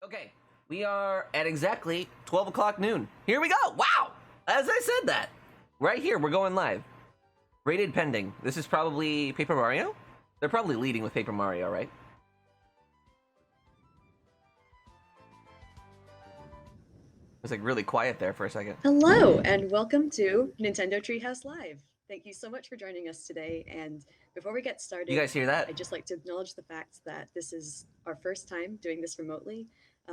Okay, we are at exactly 12 o'clock noon. Here we go. Wow. As I said that. Right here, we're going live. Rated pending. This is probably Paper Mario? They're probably leading with Paper Mario, right? It was like really quiet there for a second. Hello, and welcome to Nintendo Treehouse Live. Thank you so much for joining us today. And before we get started, You guys hear that? I'd just like to acknowledge the fact that this is our first time doing this remotely.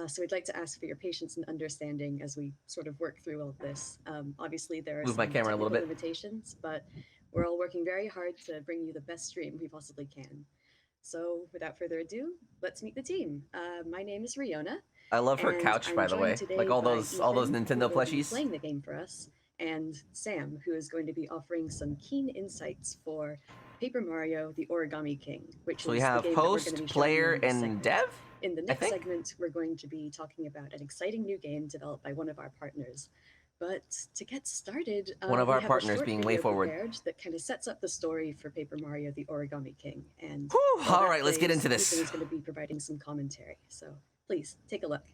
So we'd like to ask for your patience and understanding as we sort of work through all of this. Obviously, there are Move my some camera a little technical bit. limitations, but we're all working very hard to bring you the best stream we possibly can. So without further ado, let's meet the team. My name is Riona. I love her And couch, I'm by the joined way. today Like all by those Ethan, Nintendo who will be plushies. playing the game for us, and Sam, who is going to be offering some keen insights for Paper Mario: The Origami King, which So is we the have game that we're going to host, be showing you player, in this and segment. dev? In the next think? segment, we're going to be talking about an exciting new game developed by one of our partners. But to get started, One of we our have partners a short being video way forward. prepared that kind of sets up the story for Paper Mario: The Origami King. And Whew, while all that right, let's get plays, into this. Ethan is going to be providing some commentary. So please take a look.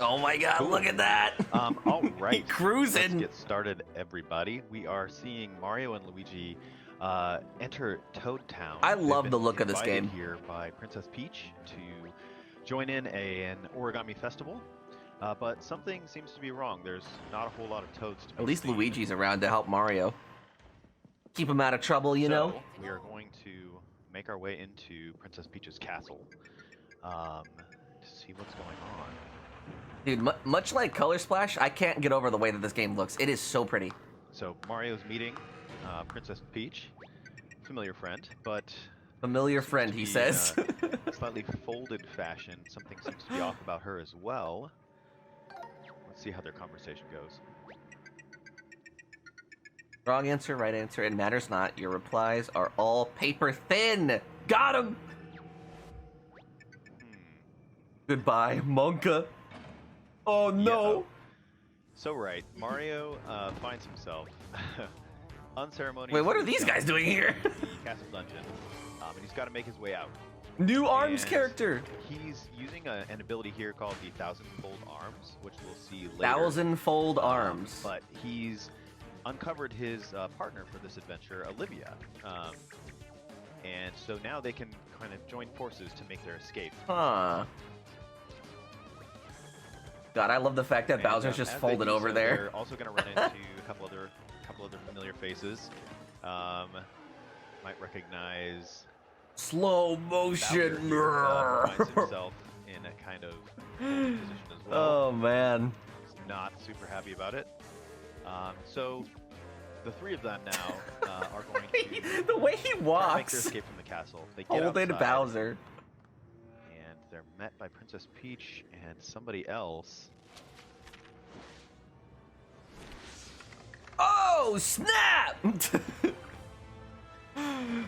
Oh my god, Cool. look at that! All right, Cruising. Let's get started, everybody. We are seeing Mario and Luigi enter Toad Town. I They've love been the look of this invited game. Here by Princess Peach to join in an origami festival, but something seems to be wrong. There's not a whole lot of toads to be At least seen. Luigi's around to help Mario. Keep him out of trouble, you know? We are going to make our way into Princess Peach's castle to see what's going on. Dude, much like Color Splash, I can't get over the way that this game looks. It is so pretty. So Mario's meeting Princess Peach, familiar friend, but Familiar seems friend, to he be says. in a slightly folded fashion. Something seems to be off about her as well. Let's see how their conversation goes. Wrong answer, right answer, it matters not. Your replies are all paper thin. Got him! Goodbye, Monka. Oh no! Yeah. So right, Mario finds himself unceremoniously. Wait, what are these guys doing here? in the castle dungeon, and he's got to make his way out. New arms And character. He's using an ability here called the Thousand-Fold Arms, which we'll see later. Thousand-fold arms. But he's uncovered his partner for this adventure, Olivia. And so now they can kind of join forces to make their escape. Huh. God, I love the fact that And, Bowser's just as they folded do over so, there. They're also going to run into a couple other familiar faces. Might recognize Slow Bowser motion. here, finds himself in a kind of position as well. Oh man. He's not super happy about it. So the three of them now are going to The way he try to make their walks. escape from the castle. They get Holding outside, Bowser. and they're met by Princess Peach and somebody else. Oh, snap!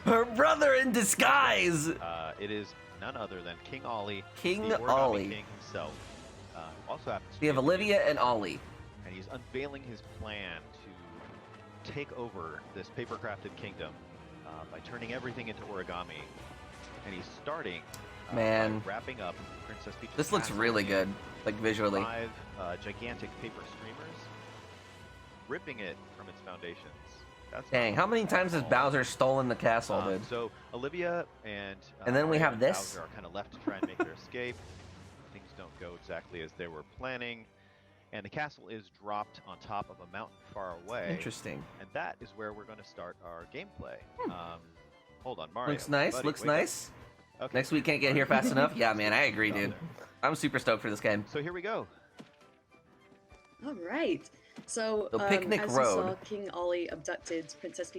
Her brother in disguise! It is none other than King Ollie, King the Origami Ollie. King himself. Also happens to We have be a Olivia man, and Ollie. and he's unveiling his plan to take over this paper-crafted kingdom by turning everything into origami. And he's starting Man. by wrapping up Princess Peach's This looks castle really in good, like visually. 5 gigantic paper streamers, ripping it from its foundations. That's Dang, how many times has Bowser stolen the castle, dude? So Olivia and then we Mario have and this. Bowser are kind of left to try and make their escape. Things don't go exactly as they were planning, and the castle is dropped on top of a mountain far away. Interesting. And that is where we're going to start our gameplay. Hold on, Mario. Looks nice, buddy, looks wake up. nice. Okay. Next week can't get here fast enough? Yeah, man, I agree, Stop dude. there. I'm super stoked for this game. So here we go. All right. So, The Picnic as Road. you saw, King Ollie abducted Princess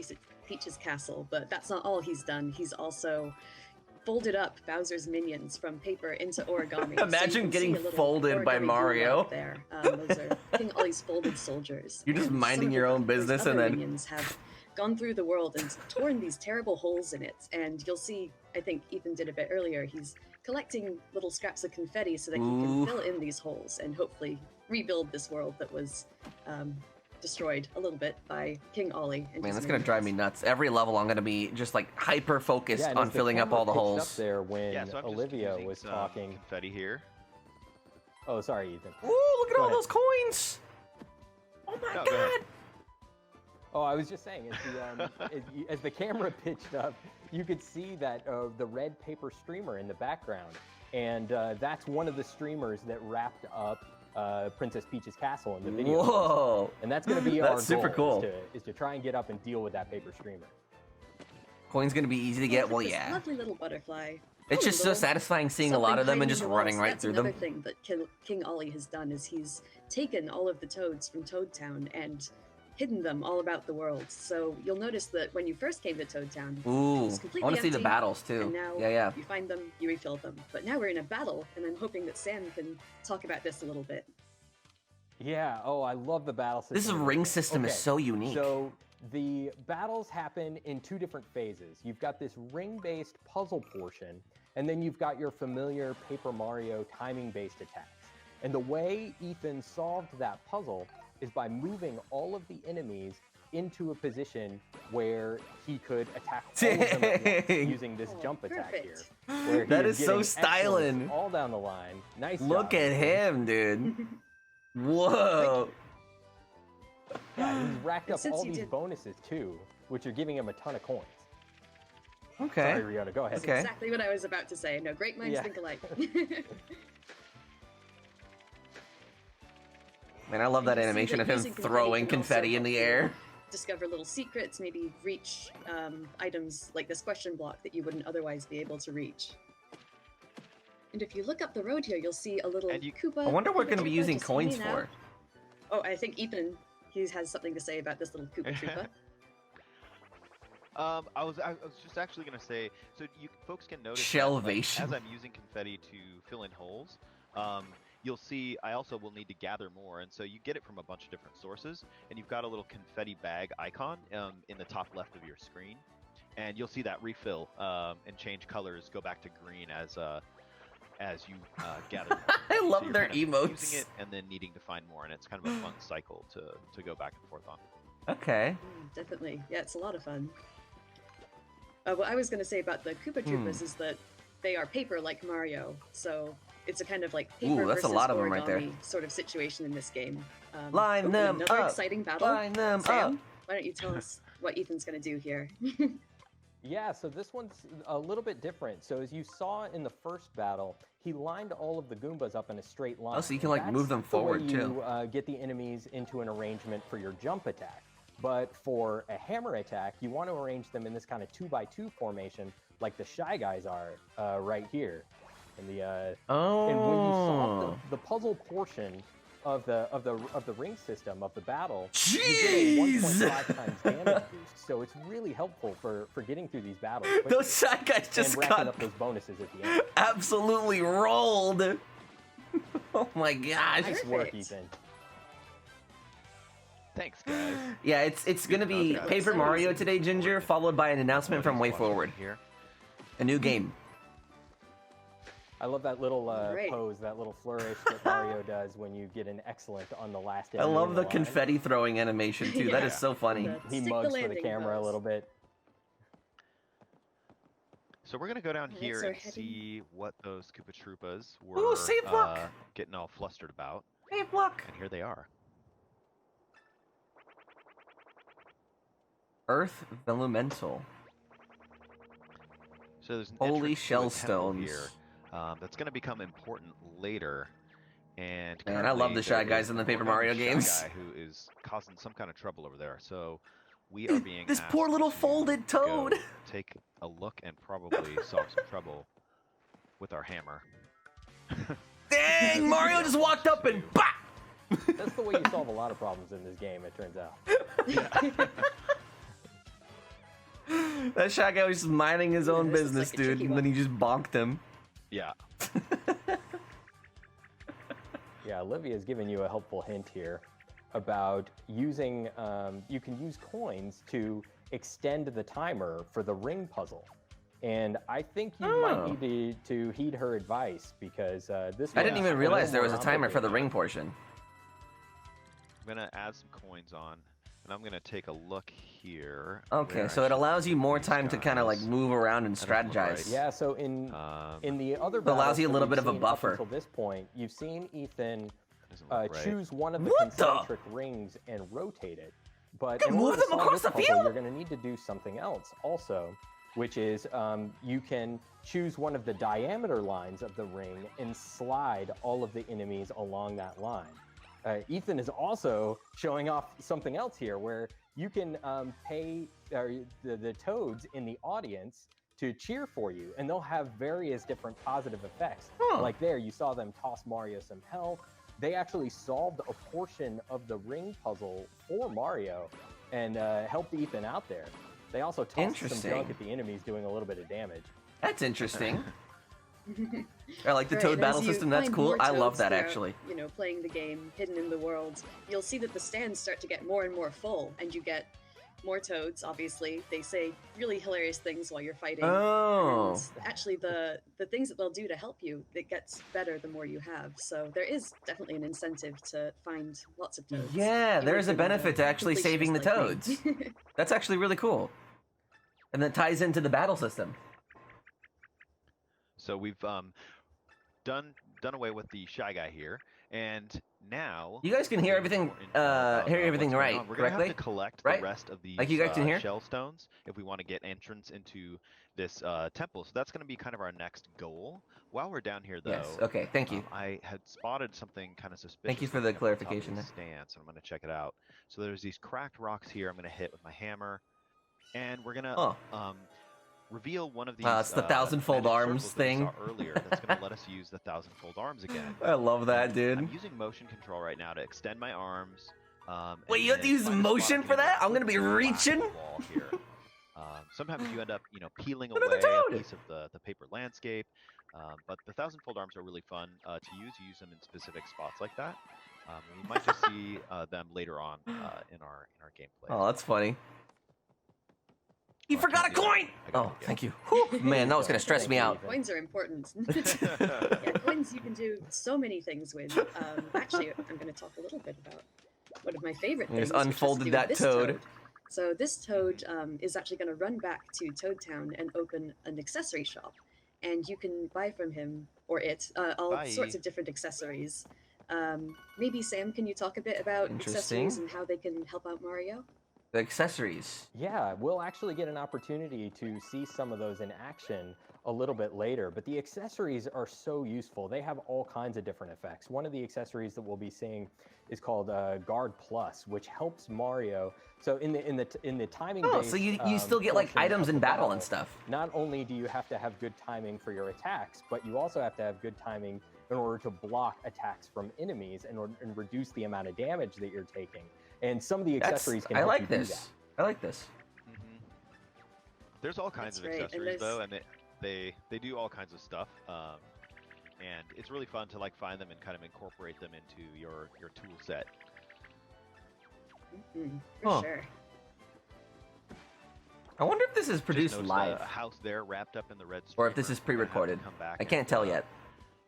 Peach's castle, but that's not all he's done. He's also folded up Bowser's minions from paper into origami. So you Imagine can getting see a little folded by origami Mario. doodle out there. Those are King Ollie's folded soldiers. You're just And minding some your of own his business other and then- minions have gone through the world and torn these terrible holes in it. And you'll see, I think Ethan did a bit earlier, he's collecting little scraps of confetti so that he Ooh. can fill in these holes and hopefully rebuild this world that was destroyed a little bit by King Ollie. And Man, his that's gonna drive me minions. nuts. Every level, I'm gonna be just like hyper focused and on as the filling up camera all the picked holes. Up there when Yeah, so I'm just Olivia using was some talking. confetti here. Oh, sorry, Ethan. Ooh, look at Go all ahead. those coins! Oh my No, go ahead. god! Oh, I was just saying, as the camera pitched up, you could see that the red paper streamer in the background, and that's one of the streamers that wrapped up Princess Peach's castle in the video. Whoa! And that's going to be our That's super goal, cool. is to try and get up and deal with that paper streamer. Coin's gonna be easy to Oh, get. look Well, at this yeah. Lovely little butterfly. It's Oh, just so little satisfying seeing a lot something of them and hiding just in the running walls. right That's through another them. thing that King Ollie has done is he's taken all of the toads from Toad Town and hidden them all about the world. So you'll notice that when you first came to Toad Town, it Ooh, was I completely want to see the empty, battles and too. now Yeah. you find them, you refill them. But now we're in a battle, and I'm hoping that Sam can talk about this a little bit. Yeah, oh, I love the battle system. This ring system is Okay, so unique. So the battles happen in two different phases. You've got this ring-based puzzle portion, and then you've got your familiar Paper Mario timing-based attacks. And the way Ethan solved that puzzle is by moving all of the enemies into a position where he could attack all of them at once Dang. using this Oh, jump attack here. perfect. where he That is so getting styling. excellence all down the line. Nice Look job, at Ethan. him, dude. Whoa. Yeah, he's racked And up since all you these did- bonuses too, which are giving him a ton of coins. Okay. Sorry, Rihanna, go ahead. That's Okay. exactly what I was about to say. No, great minds Yeah. think alike. Man, I love that You can see animation that of him using confetti throwing can also confetti in the help you air. Discover little secrets, maybe reach items like this question block that you wouldn't otherwise be able to reach. And if you look up the road here, you'll see a little And you- Koopa. I wonder what Koopa we're gonna be Troopa using just coins hanging out. for. Oh, I think Ethan, he has something to say about this little Koopa Troopa. I was just actually gonna say, so you folks can notice that, Shellvation. as I'm using confetti to fill in holes, you'll see I also will need to gather more, and so you get it from a bunch of different sources, and you've got a little confetti bag icon in the top left of your screen, and you'll see that refill and change colors, go back to green as you gather more. I So love you're their kind of emotes. using it and then needing to find more, and it's kind of a fun cycle to go back and forth on. Okay. Definitely. Yeah, it's a lot of fun. What I was going to say about the Koopa Troopas is that they are paper like Mario, so it's a kind of like paper Ooh, that's a versus lot of 'em right there. origami sort of situation in this game. Line them another up. exciting battle. Line them Sam, up. why don't you tell us what Ethan's going to do here? Yeah, so this one's a little bit different. So as you saw in the first battle, he lined all of the Goombas up in a straight line. Oh, so you can, And like, move that's them the way forward, too. You get the enemies into an arrangement for your jump attack. But for a hammer attack, you want to arrange them in this kind of 2x2 formation, like the Shy Guys are right here. And the and when you solve Oh. the puzzle portion of the ring system of the battle, Jeez! you get a 1.5 times damage boost. So it's really helpful for getting through these battles. quickly Those Shy Guys just and racking got up those bonuses at the end. absolutely rolled. Oh my gosh. Nice work, Perfect. Ethan. Thanks, guys. Yeah, it's gonna be Okay. Paper Mario today, Ginger, followed by an announcement from Way Forward. Here. A new game. I love that little Great. pose, that little flourish that Mario does when you get an excellent on the last I enemy love in the line. confetti throwing animation too. That is Yeah. so funny. He Stick the mugs for the landing camera a pose. little bit. So we're gonna go down Alright, here so and heading- see what those Koopa Troopas were save block. getting all flustered about, Hey, block. and here they are. Earth Elemental. So there's an Holy entrance to a shell temple stones. here that's gonna become important later. And Man, I love currently the Shy there Guys is in the an Paper Origami Mario Shy games. Guy who is causing some kind of trouble over there. So we are being This asked poor little to folded go toad. take a look and probably solve some trouble with our hammer. Dang, Mario just walked up and BAH! That's the way you solve a lot of problems in this game, it turns out. That Shy Guy was just minding his own this is business, like a dude, tricky and then he one. just bonked him. Yeah. Yeah, Olivia's given you a helpful hint here about using, you can use coins to extend the timer for the ring puzzle. And I think you might need to heed her advice because this I didn't one's even a realize little there was a more timer for the complicated. ring portion. I'm gonna add some coins on, and I'm gonna take a look here. Okay, where so I it should allows you put more these time to kind of like guys. move around and That doesn't look right. strategize. Yeah, so in the other It allows battles you a that little we've bit of a seen buffer. Up until this point, you've seen Ethan Doesn't look right. choose one of the What the? concentric rings and rotate it. But You in move order to them solve across this the puzzle, field? you're going to need to do something else also, which is you can choose one of the diameter lines of the ring and slide all of the enemies along that line. Ethan is also showing off something else here, where you can pay the toads in the audience to cheer for you, and they'll have various different positive effects. Huh. Like there, you saw them toss Mario some health. They actually solved a portion of the ring puzzle for Mario and helped Ethan out there. They also tossed some Interesting. junk at the enemies, doing a little bit of damage. That's interesting. I like the Right, Toad and battle as you system. That's find cool. more I love toads that throughout, actually. You know, playing the game, hidden in the world, you'll see that the stands start to get more and more full, and you get more toads. Obviously, they say really hilarious things while you're fighting. Oh. And actually, the things that they'll do to help you, it gets better the more you have. So there is definitely an incentive to find lots of toads. Yeah, even there if is a you're not benefit to actually saving the completionist like toads. me. That's actually really cool. And that ties into the battle system. So we've done away with the shy guy here, and now You guys can hear the everything, important part of, hear everything what's going right, on. We're gonna correctly? have to collect Right? the rest of these Like you guys can hear? shell stones if we want to get entrance into this temple. So that's gonna be kind of our next goal. While we're down here, though, Yes. Okay. Thank you. I had spotted something kind of suspicious. Thank you for the looking up at top of clarification these there. stands, and I'm gonna check it out. So there's these cracked rocks here. I'm gonna hit with my hammer, and we're gonna Oh. reveal one of these. It's the thousand-fold magic arms circles that we thing. saw earlier. That's gonna let us use the thousand-fold arms again. I love that, dude. I'm using motion control right now to extend my arms. Wait, and you have to then use find a spot motion I for can that? I'm flip gonna be to the last reaching? wall here. Sometimes you end up, peeling Another away toad! a piece of the paper landscape. But the thousand-fold arms are really fun to use. You use them in specific spots like that. We might just see them later on in our gameplay. Oh, that's funny. You Well, I forgot a can't do that. coin! I gotta Oh, get it. thank you. Whew, man, that was gonna stress Thank me you, out. Ethan. Coins are important. Yeah, coins you can do so many things with. Actually, I'm going to talk a little bit about one of my favorite You things. just which has to unfolded do with that this toad. So this toad is actually going to run back to Toad Town and open an accessory shop, and you can buy from him or it all Bye. sorts of different accessories. Maybe Sam, can you talk a bit about Interesting. accessories and how they can help out Mario? The accessories. Yeah, we'll actually get an opportunity to see some of those in action a little bit later, but the accessories are so useful. They have all kinds of different effects. One of the accessories that we'll be seeing is called Guard Plus, which helps Mario. So in the timing Oh, so you still get like portion items of in the battle and stuff. Not only do you have to have good timing for your attacks, but you also have to have good timing in order to block attacks from enemies and reduce the amount of damage that you're taking. And some of the accessories can I help like you do this. that. I like this. There's all kinds That's of right, and accessories though, there's- and they do all kinds of stuff. And it's really fun to like find them and kind of incorporate them into your tool set. For Huh. sure. I wonder if this is Just produced noticed live. a house there wrapped up in the red Or if this streamer. is We're gonna have to pre-recorded. come back I can't and, tell yet.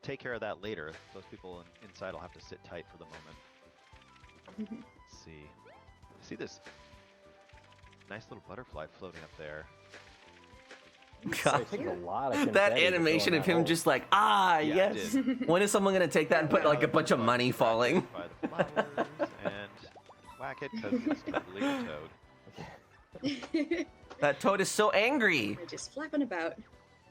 Take care of that later. Those people inside will have to sit tight for the moment. Let's see. See this nice little butterfly floating up there. So it takes a lot of That confetti to fill animation in of that him hole. just like, Yeah, it yes. did. When is someone gonna take that and put like a bunch of money falling? By the flowers and whack it because it's totally a toad. That toad is so angry, They're just flapping about.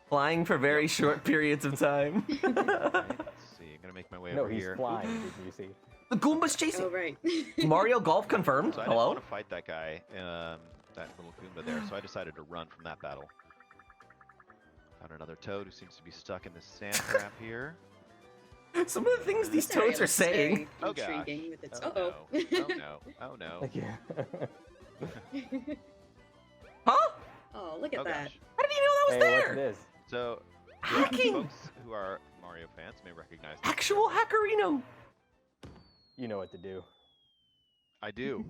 flying for very short periods of time. Right, let's see. I'm gonna make my way No, over he's here. flying. Did you see? The Goomba's chasing. Oh, right. Mario Golf confirmed. So I didn't Hello. want to fight that guy, that little Goomba there, so I decided to run from that battle. Found another toad who seems to be stuck in this sand trap here. Some of the things these This area toads are looks very saying. Oh gosh. Intriguing with its. Oh Uh-oh. no. Oh no. Oh no. Yeah. Huh? Oh, look at Oh that. gosh. How did you know that was Hey, there? what's this? So, Hacking. folks who are Mario fans may recognize this Actual character. hackerino. You know what to do. I do.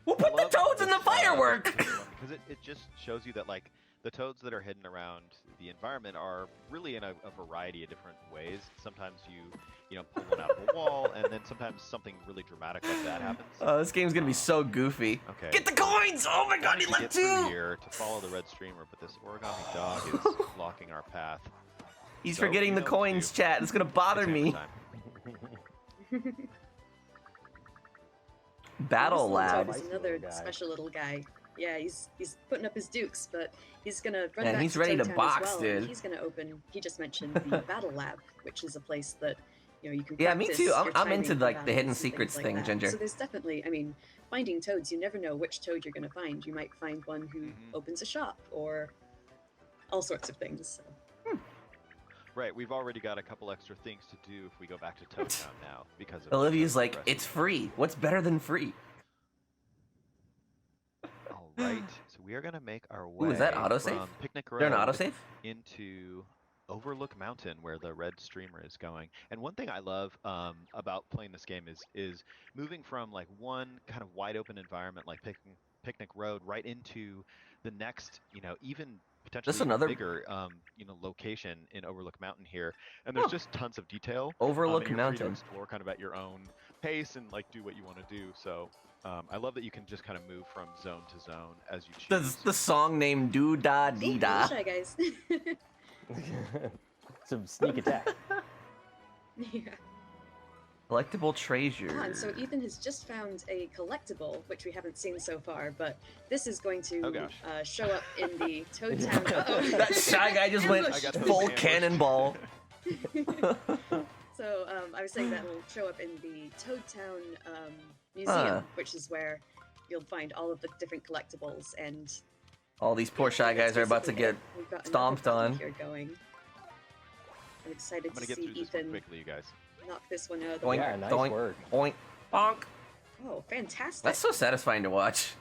We'll put the love toads in the this, firework. this one because it just shows you that like the toads that are hidden around the environment are really in a variety of different ways. Sometimes you know, pull one out of a wall, and then sometimes something really dramatic like that happens. Oh, this game's gonna be so goofy. Okay. Get the coins! Oh my god, he Wanted to left get through two! here to follow the red streamer, but this origami dog is blocking our path. He's So, forgetting you the know what to coins, do. chat. It's gonna bother It's hammer me. time. Battle This little Lab. toad is Nice another little guy. special little guy. Yeah, he's putting up his dukes, but he's gonna run Man, back he's to ready to Toad Town box, as well, and dude. he's gonna open. He just mentioned the Battle Lab, which is a place that you can. Yeah, me practice too. your I'm into timing for like the battles hidden and secrets things thing, like that. Ginger. So there's definitely, I mean, finding toads. You never know which toad you're gonna find. You might find one who opens a shop or all sorts of things. So. Right, we've already got a couple extra things to do if we go back to Toad Town now because of Olivia's the like, rest it's of free. What's better than free? All right, so we are gonna make our way Ooh, is that autosave? from Picnic Is there an Road autosave? into Overlook Mountain, where the red streamer is going. And one thing I love about playing this game is moving from like one kind of wide open environment like Picnic Road right into the next, you know, even potentially This even another- bigger, you know, location in Overlook Mountain here. And there's Huh. just tons of detail. Overlook and you're free to Mountain. explore kind of at your own pace and like do what you want to do. So I love that you can just kind of move from zone to zone as you choose. The song named Doo Da Ooh, Dee Da. Shy guys. Some sneak attack. Yeah. Collectible treasure. And so Ethan has just found a collectible, which we haven't seen so far, but this is going to Oh, gosh. show up in the Toad Town. Uh-oh. That Shy Guy just went Ambush. I got full ambushed. cannonball. So I was saying that will show up in the Toad Town museum, which is where you'll find all of the different collectibles and. All these poor Shy that's Guys are about to basically get it. We've got another stomped battle on. Here going. I'm excited I'm gonna to get see through this one Ethan quickly, you guys. knock this one out of the Boink, way. Yeah, nice doink, work. boink, bonk. Oh, fantastic! That's so satisfying to watch.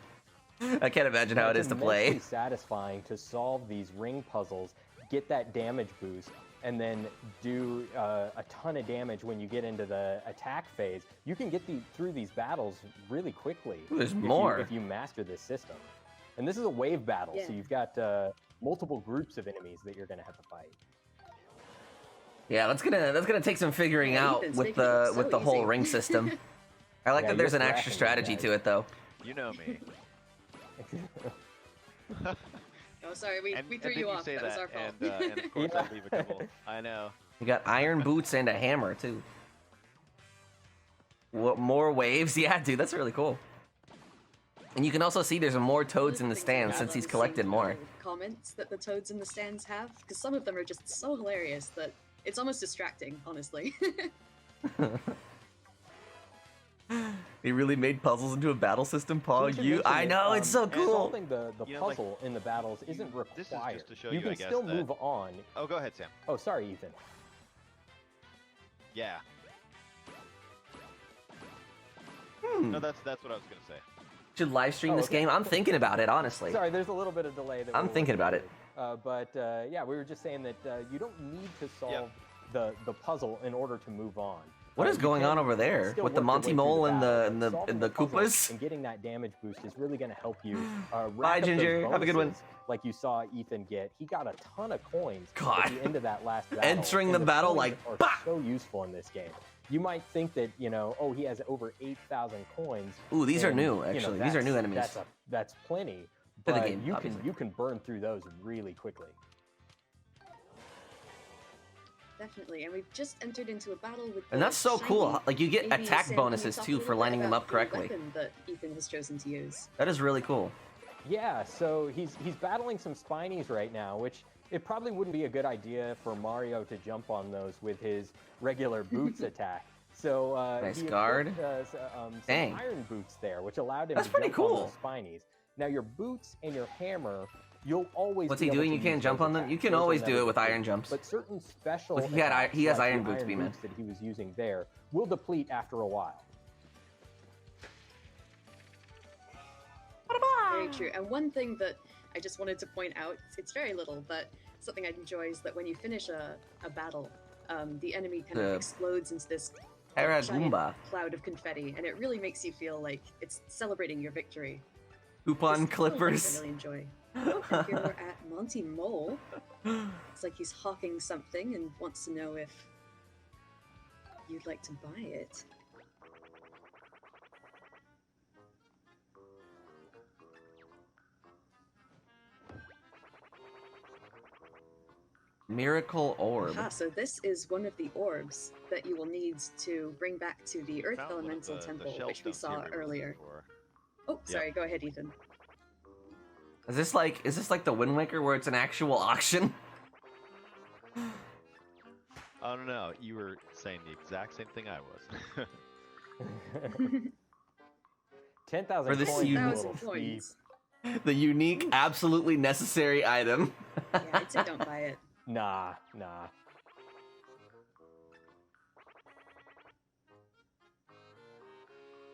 I can't imagine how it is It's to play. immensely satisfying to solve these ring puzzles, get that damage boost, and then do a ton of damage when you get into the attack phase. You can get through these battles really quickly. Ooh, there's if more. if you master this system. And this is a wave battle, Yeah. so you've got multiple groups of enemies that you're going to have to fight. Yeah, that's gonna take some figuring Yeah, out Ethan's with making it the so whole easy. ring system. I like Yeah, that there's you're an extra thrashing these strategy guys. to it though. You know me. Oh, sorry, we And threw then you off. say That was our fault. and of course Yeah. I leave a couple. I know. You got iron boots and a hammer too. What more waves? Yeah, dude, that's really cool. And you can also see there's more toads in the stands since he's collected more. Comments that the toads in the stands have, because some of them are just so hilarious that it's almost distracting, honestly. They really made puzzles into a battle system, Paul. Since You, mentioned I it, know, it's so cool. Solving the You know, like, puzzle in the battles isn't this is required. just to show you you, can I guess, still that- move on. Oh, go ahead, Sam. Oh, sorry, Ethan. Yeah. Hmm. No, that's what I was gonna say. Should live stream Oh, this okay. game. I'm thinking about it, honestly. Sorry, there's a little bit of delay. That I'm we're thinking working about it. through. But yeah, we were just saying that you don't need to solve the puzzle in order to move on. What is You going can on over there still with the work your Monty way through Mole and battle, the but solving the puzzle Koopas? and getting that damage boost is really going to help you. Bye, rack up those Ginger. Have a good one. bonuses Like you saw Ethan get, he got a ton of coins God. at the end of that last battle. Entering and the battle coins like, are bah! so useful in this game. You might think that oh, he has over 8,000 coins. Ooh, these are and, new, actually. These are new enemies. That's plenty. To the But game, you obviously. you can burn through those really quickly. Definitely, and we've just entered into a battle with. And the that's so shiny cool. Like you get Maybe, attack Sam, can you bonuses talk a too little for bit lining them about up the correctly. weapon that Ethan has chosen to use. That is really cool. Yeah, so he's battling some Spinies right now, which it probably wouldn't be a good idea for Mario to jump on those with his regular boots attack. So Nice he guard. equipped, some Dang. iron boots there, which allowed him That's to pretty jump on cool. those Spinies. Now your boots and your hammer, you'll always. What's be he able doing? to You can't use jump those on them? attacks. You can Those will always do never it with deplete. iron jumps. But certain special Well, he had attacks, he has like iron the boots, B-man. boots that he was using there will deplete after a while. Very true. And one thing that I just wanted to point out, it's very little, but something I enjoy is that when you finish a battle, the enemy kind The of explodes into this Hera giant Goomba. cloud of confetti, and it really makes you feel like it's celebrating your victory. Coupon Just little things clippers. I really enjoy. Oh, and here we're at Monty Mole. It's like he's hawking something and wants to know if you'd like to buy it. Miracle orb. Aha, so this is one of the orbs that you will need to bring back to the Earth Found one of Elemental the Temple, shell which we stones saw here we were looking earlier. for. Oh, sorry, go ahead, Ethan. Is this like the Wind Waker where it's an actual auction? Oh no, you were saying the exact same thing I was. 10,000 For this coins, you 10,000 little thief. coins. The unique, absolutely necessary item. Yeah, I'd say don't buy it. Nah.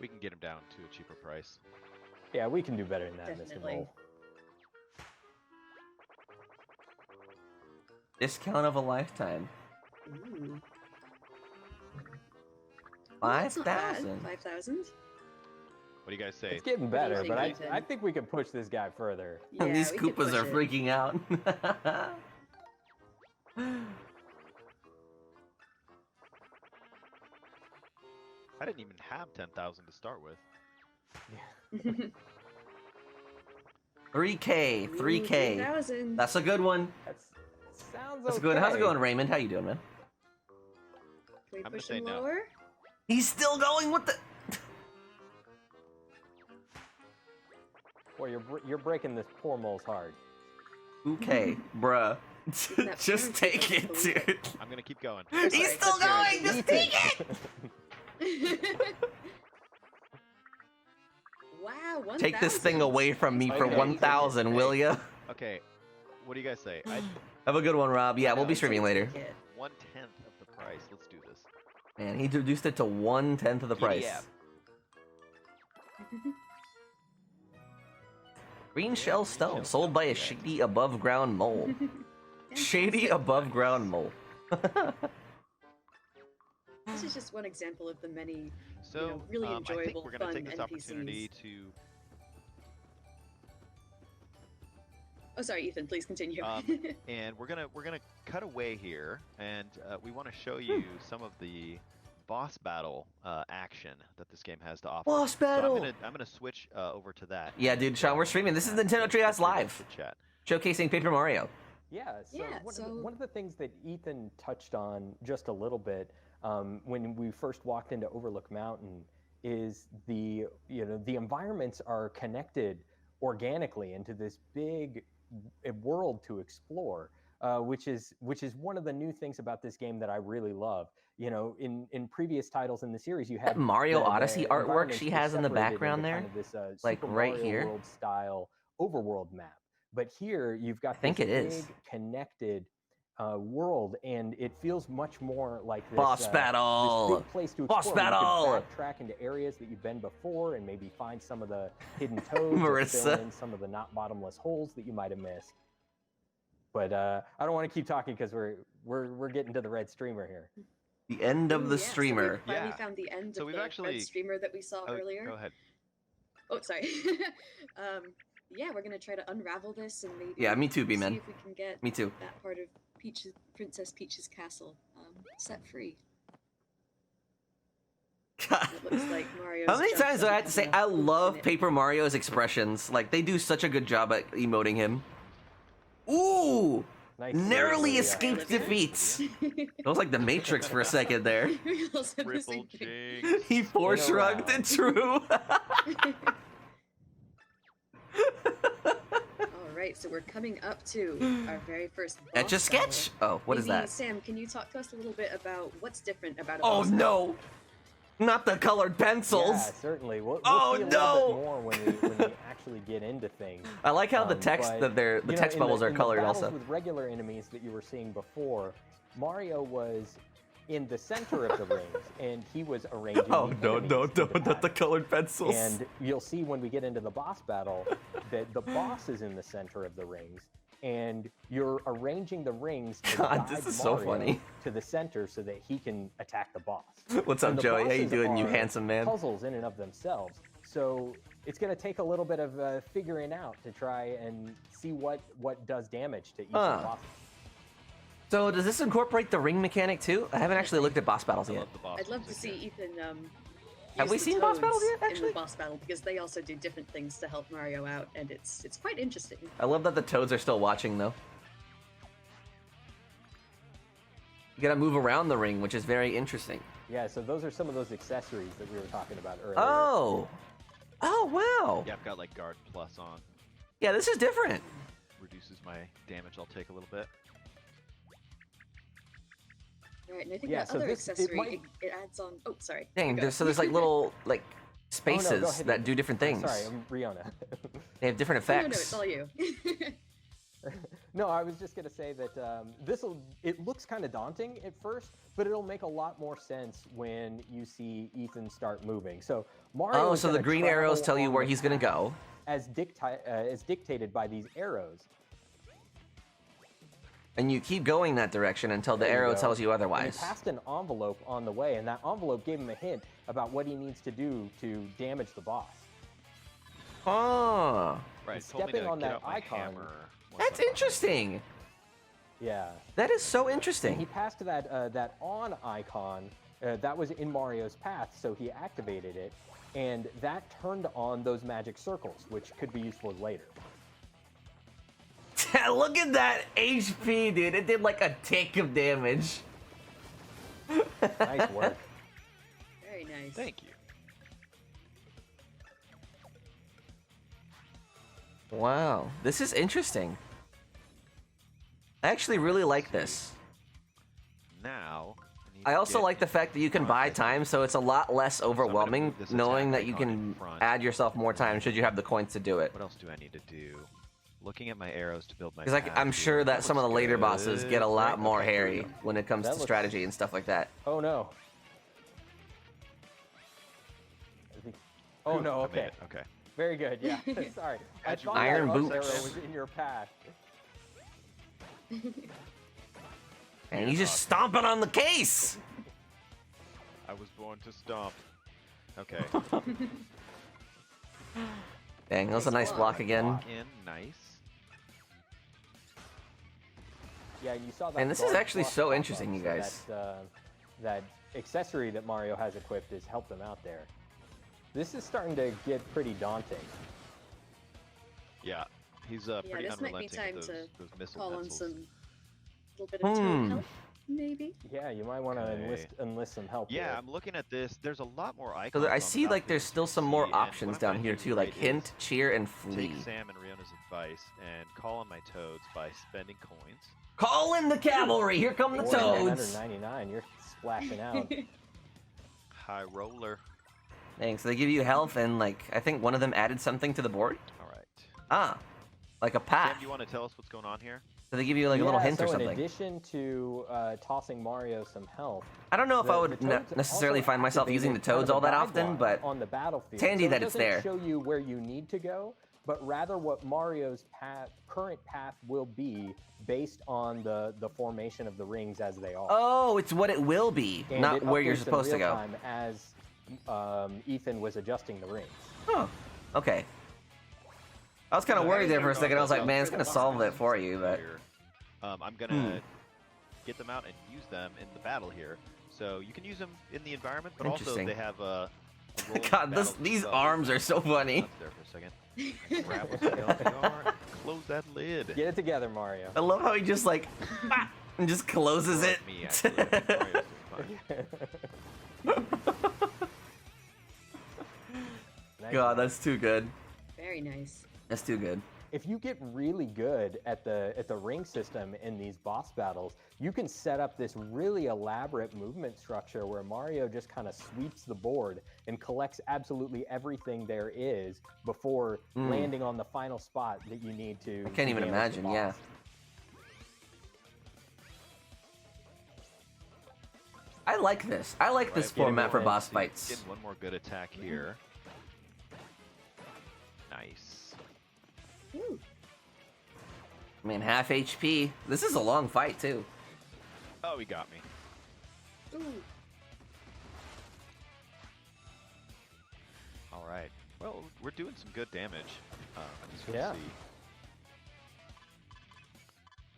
We can get him down to a cheaper price. Yeah, we can do better than that, Mr. Definitely. Mole. Discount of a lifetime. Ooh. That's not bad. 5,000. 5,000? What do you guys say? It's getting What do you better, think, but Ethan? I think we can push this guy further. Yeah, These we could Koopas push are it. freaking out. I didn't even have 10,000 to start with. 3K, 3K. 3,000. That's a good one. Sounds That's okay. good. How's it going, Raymond? How you doing, man? Can we I'm gonna push say him no. lower? He's still going with the. Well, you're breaking this poor mole's heart. Okay, bruh. That Just parent take it, doesn't believe dude. I'm gonna keep going. He's Sorry, still that's going. Just take it. Wow, 1,000. Take this thing away from me for Okay. 1,000, will ya? Okay, what do you guys say? I Have a good one, Rob. Yeah, we'll be streaming later. 1/10 of the price. Let's do this. Man, he reduced it to 1/10 of the price. Yeah. Green shell stone, sold by a shady above ground mole. Shady above ground mole. This is just one example of the many So, really I think enjoyable, we're gonna fun take this NPCs. opportunity to Oh, sorry, Ethan, please continue. and we're gonna cut away here, and we want to show you some of the boss battle action that this game has to offer. Boss So battle! I'm gonna switch over to that. Yeah, dude, Sean, we're streaming. This is Nintendo Treehouse Live. Chat. Showcasing Paper Mario. Yeah, so, Yeah, one of the things that Ethan touched on just a little bit when we first walked into Overlook Mountain is the environments are connected organically into this big world to explore, which is one of the new things about this game that I really love. You know, in previous titles in the series, you had That Mario the Odyssey artwork environments she were has in the separated background into there, kind of this, like Super right Mario here. World style overworld map. But here you've got think this it is. big connected world, and it feels much more like this Boss this battle! big place to Boss explore. battle! You could backtrack into areas that you've been before, and maybe find some of the hidden toads, or Marissa. fill in some of the not bottomless holes that you might have missed. But I don't want to keep talking because we're getting to the red streamer here. The end of the Ooh, yeah, streamer. So we finally Yeah. found the end So of we've the actually- red streamer that we saw Oh, earlier. go ahead. Oh, sorry. Yeah, we're gonna try to unravel this and maybe Yeah, me too, see B-Man. if we can get Me too. that part of Princess Peach's castle set free. God. It looks like Mario's How many jumped times do I up have to say and I opened love it. Paper Mario's expressions? Like, they do such a good job at emoting him. Ooh! Nice Narrowly save, escaped Yeah. defeats. It was like the Matrix for a second there. We all said the Triple same thing. jinx. He force In a shrugged round. it true. All right, so we're coming up to our very first boss Etch a sketch? Oh, what is Maybe, that? Sam, can you talk to us a little bit about what's different about a Oh boss no! Not the colored Yeah, pencils! certainly. We'll Oh, see a no! little bit more when we actually get into things. I like how the But, text that the you know, text in bubbles are in colored the battles also. with regular enemies that you were seeing before, Mario was in the center of the rings, and he was arranging Oh the no, enemies no, into no, not the patterns. colored pencils. And you'll see when we get into the boss battle that the boss is in the center of the rings, and you're arranging the rings to God, guide this is so Mario funny. to the center so that he can attack the boss. What's And up, the Joey? How you bosses doing, you are handsome man? Puzzles in and of themselves. So it's going to take a little bit of figuring out to try and see what does damage to each of the bosses. So does this incorporate the ring mechanic too? I haven't actually looked at boss battles I yet. love the boss I'd love to music see here. Ethan. Have use we the seen boss battles toads yet, in actually? the boss battle because they also do different things to help Mario out, and it's quite interesting. I love that the toads are still watching though. You gotta move around the ring, which is very interesting. Yeah, so those are some of those accessories that we were talking about earlier. Oh! Oh, wow! Yeah, I've got like guard plus on. Yeah, this is different. Reduces my damage I'll take a little bit. All right, and I think Yeah, that so other this- it accessory might- it adds on. Oh, sorry. Dang, You go. there's like little like Oh, no, spaces go ahead. that do different things. Sorry, I'm Riona. They have different No, no, effects. it's all you. No, I was just gonna say that it looks kind of daunting at first, but it'll make a lot more sense when you see Ethan start moving. So Mario. Oh, is so the gonna green travel arrows tell you on where the he's gonna path go. as dictated by these arrows. And you keep going that direction until the There you arrow go. tells you And otherwise. he passed an envelope on the way, and that envelope gave him a hint about what he needs to do to damage the boss. Right, Oh, And told me stepping to on get that out my icon- hammer once that's I'm done. interesting. Yeah. That is so And he interesting. passed that on icon that was in Mario's path, so he activated it, and that turned on those magic circles, which could be useful later. Look at that HP, dude. It did like a tick of damage. Nice work. Very nice. Thank you. Wow, this is interesting. I actually really like this. Now, need I to also get like the fact that you can buy time, so it's a lot less overwhelming move this knowing attack that you icon in can front. add yourself more time should you have the coins to do it. What else do I need to do? Looking at my arrows to build my Because path I'm sure here. that some of the looks later good, bosses get a lot right? more Okay, here we hairy go. when it comes That to looks- strategy and stuff like that. Oh no. I think- Oh no, I made okay. it, okay. Very good, yeah. Sorry. I Had you thought Iron that up boots. arrow was in your path. And he's just stomping on the case! I was born to stomp. Okay. Dang, that was a nice block again. Walk in, nice. Yeah, you saw that. And this is guard actually plus so pop-up, interesting, you so guys. that accessory that Mario has equipped has helped him out there. This is starting to get pretty daunting. Yeah, he's Yeah, pretty this might be unrelenting time with to those missile Call on missiles. some little bit of toad help, maybe. Yeah, you might want to Okay. enlist some help. Yeah, here. I'm looking at this. There's a lot more icons. So I on the see like battlefield there's you still can some more see, and what options I'm down finding here too, like right hint, is cheer, and flee. Take Sam and Riona's advice and call on my toads by spending coins. Call in the cavalry! Here come the toads! 99, you're splashing out. High roller. Thanks. So they give you health, and like I think one of them added something to the board. All right. Ah, like a path. Sam, do you want to tell us what's going on here? So they give you like a little hint so or in something. addition to tossing Mario some health, I don't know if I the would toads necessarily also find myself activate using the kind of toads a all that guide often, line but on the battlefield, it's handy so that it it's doesn't there. show you where you need to go, but rather what Mario's current path will be based on the formation of the rings as they are. oh, it's what it will be, And not it where you're updates in supposed to real go. time as Ethan was adjusting the rings. Huh. Okay. I was kind of worried there for a second. I was like, man, it's gonna solve it for you, but Here. I'm gonna get them out and use them in the battle here. So you can use them in the environment, but also Interesting. they have a role in God, battles these as well. arms are so funny. That's there for a second. Grab what's going on. Close that lid. Get it together, Mario. I love how he just like and just closes it. Me, actually. Mario's doing fine. Nice God, one. that's too good. Very nice. That's too good. If you get really good at the ring system in these boss battles, you can set up this really elaborate movement structure where Mario just kind of sweeps the board and collects absolutely everything there is before landing on the final spot that you need to. I can't even damage the imagine, yeah. boss. I like this. I like this Right, format for getting boss See, fights. Getting one more good attack here. Nice. Ooh. Man, half HP. This is a long fight too. Oh, he got me. Ooh. All right. Well, we're doing some good damage. As you Yeah. can see.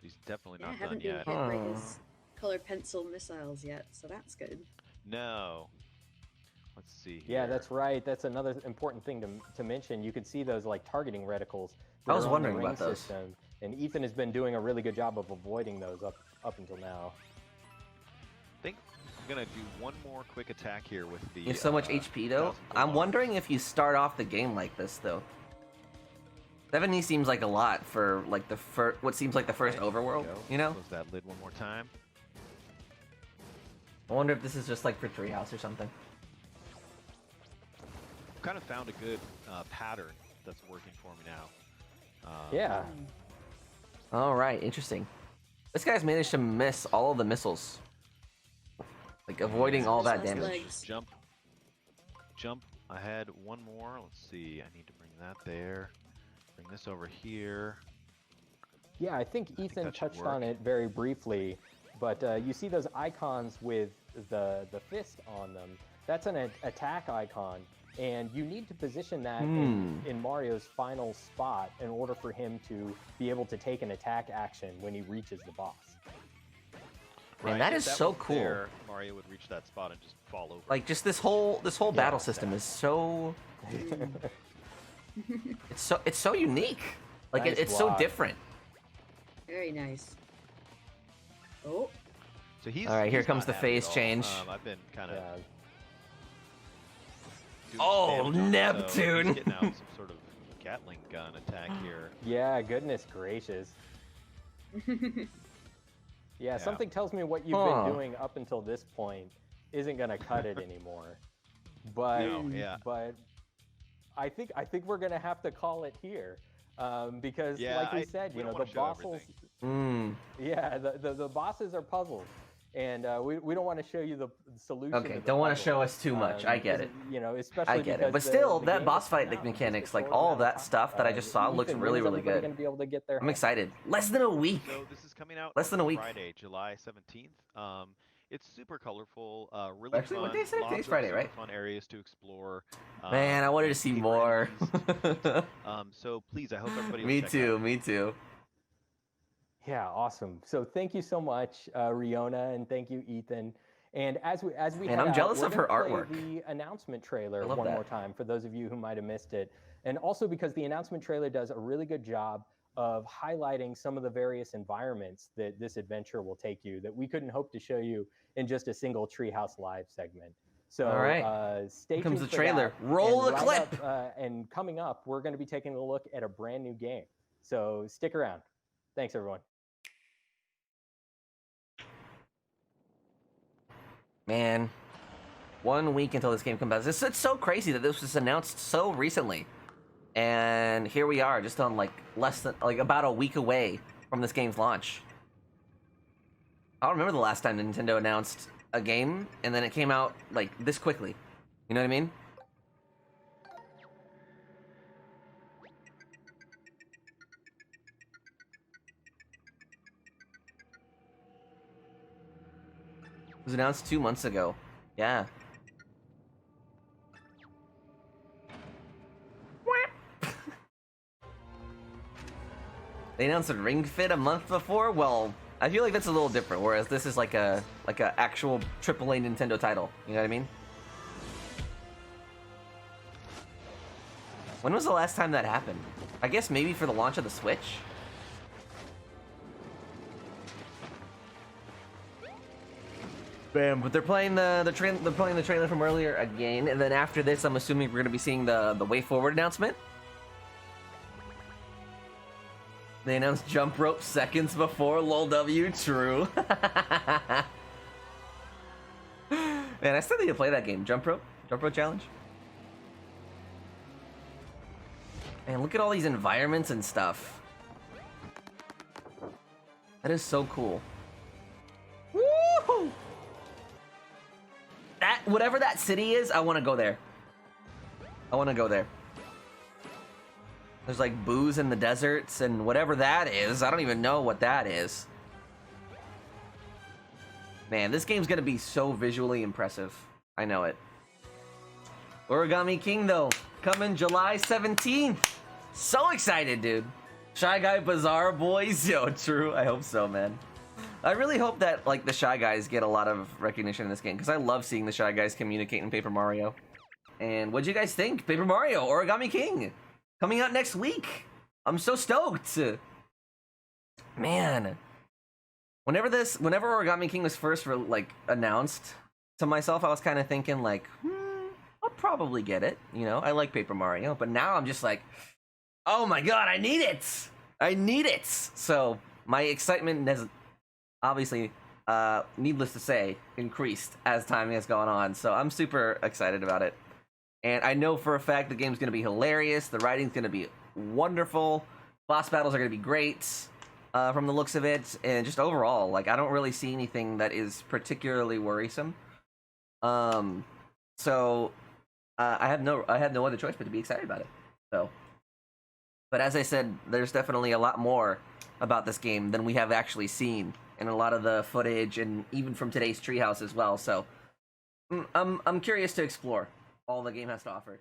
He's definitely Yeah, not done haven't been yet. hit by his color pencil missiles yet, so that's good. No. Let's see Yeah, here. that's right. That's another important thing to mention. You could see those like targeting reticles. I was that are on the wondering ring about those. system, and Ethan has been doing a really good job of avoiding those up until now. I think I'm gonna do one more quick attack here with the. You have so much HP though. 1000 gold I'm bars. wondering if you start off the game like this though. 70 seems like a lot for like the what seems like the first Okay, overworld. go. You know. Close that lid one more time. I wonder if this is just like for Treehouse or something. Kind of found a good pattern that's working for me now. Yeah. All right, interesting. This guy's managed to miss all of the missiles, like avoiding all that Last damage. leg. Just jump ahead one more. Let's see. I need to bring that there. Bring this over here. Yeah, I think Ethan that should touched on work. it very briefly, but you see those icons with the fist on them. That's an attack icon, and you need to position that in Mario's final spot in order for him to be able to take an attack action when he reaches the boss. Man, Right, that if is so wasn't cool. there, Mario would reach that spot and just fall over. Like just this whole battle system is so it's so unique. Like Nice it's so block. different. Very nice. Oh, So he's. All right, here he's comes not the happy phase at all. change. I've been kind of. Yeah. Oh, So Neptune. he's getting out some sort of Gatling gun attack here. Yeah, goodness gracious. Yeah, something tells me what you've been doing up until this point isn't gonna cut it anymore. But No, yeah. but I think we're gonna have to call it here. Because Yeah, like we said, we you know, don't the wanna show bosses everything. yeah, the bosses are puzzles. And we don't want to show you the solution. Okay, to the don't want to puzzle. show us too much. I get it. You know, especially I get it. because But the- still, the that game boss is fight out in mechanics, just a like short all amount of that time. stuff that I just saw, looks Ethan, really, when is really everybody good. gonna be able to get their I'm hands? excited. Less than a week. So this is coming out Less than a on week. Friday, July 17th. It's super colorful, really Actually, fun. what day is it? Lots Today's of Friday, super right? Fun areas to explore. Man, I wanted to see favorite more. enemies to beat. So please, I hope everybody. will Me check it too. out. Me too. Yeah, awesome. So thank you so much, Riona, and thank you, Ethan. And as we Man, head I'm out, jealous we're of her gonna play artwork. the announcement trailer I love one that. more time for those of you who might have missed it, and also because the announcement trailer does a really good job of highlighting some of the various environments that this adventure will take you that we couldn't hope to show you in just a single Treehouse Live segment. So All right. stay Here comes tuned the for trailer. that. Roll And the right clip. up, and coming up, we're going to be taking a look at a brand new game. So stick around. Thanks, everyone. Man, 1 week until this game comes out. It's so crazy that this was announced so recently, and here we are, just on like about a week away from this game's launch. I don't remember the last time Nintendo announced a game and then it came out like this quickly. You know what I mean? It was announced 2 months ago. Yeah. They announced a Ring Fit a month before? Well, I feel like that's a little different, whereas this is like a actual AAA Nintendo title. You know what I mean? When was the last time that happened? I guess maybe for the launch of the Switch? Bam! But they're playing the trailer from earlier again, and then after this, I'm assuming we're gonna be seeing the Way Forward announcement. They announced jump rope seconds before lol W. True. Man, I still need to play that game. Jump rope challenge. Man, look at all these environments and stuff. That is so cool. Woo! Whatever that city is, I want to go there. I want to go there. There's like booze in the deserts and whatever that is. I don't even know what that is. Man, this game's gonna be so visually impressive. I know it. Origami King, though. coming July 17th. So excited, dude. Shy Guy Bazaar boys. Yo, true. I hope so, man. I really hope that like the Shy Guys get a lot of recognition in this game because I love seeing the Shy Guys communicate in Paper Mario. And what'd you guys think? Paper Mario Origami King coming out next week. I'm so stoked. Man. Whenever Origami King was first announced to myself, I was kind of thinking like, I'll probably get it. You know, I like Paper Mario, but now I'm just like, oh my god, I need it! I need it! So my excitement has obviously, needless to say, increased as time has gone on. So I'm super excited about it. And I know for a fact the game's gonna be hilarious, the writing's gonna be wonderful, boss battles are gonna be great. From the looks of it, and just overall, like, I don't really see anything that is particularly worrisome. So I have no other choice but to be excited about it. So, but as I said, there's definitely a lot more about this game than we have actually seen, and a lot of the footage, and even from today's Treehouse as well. So, I'm curious to explore all the game has to offer.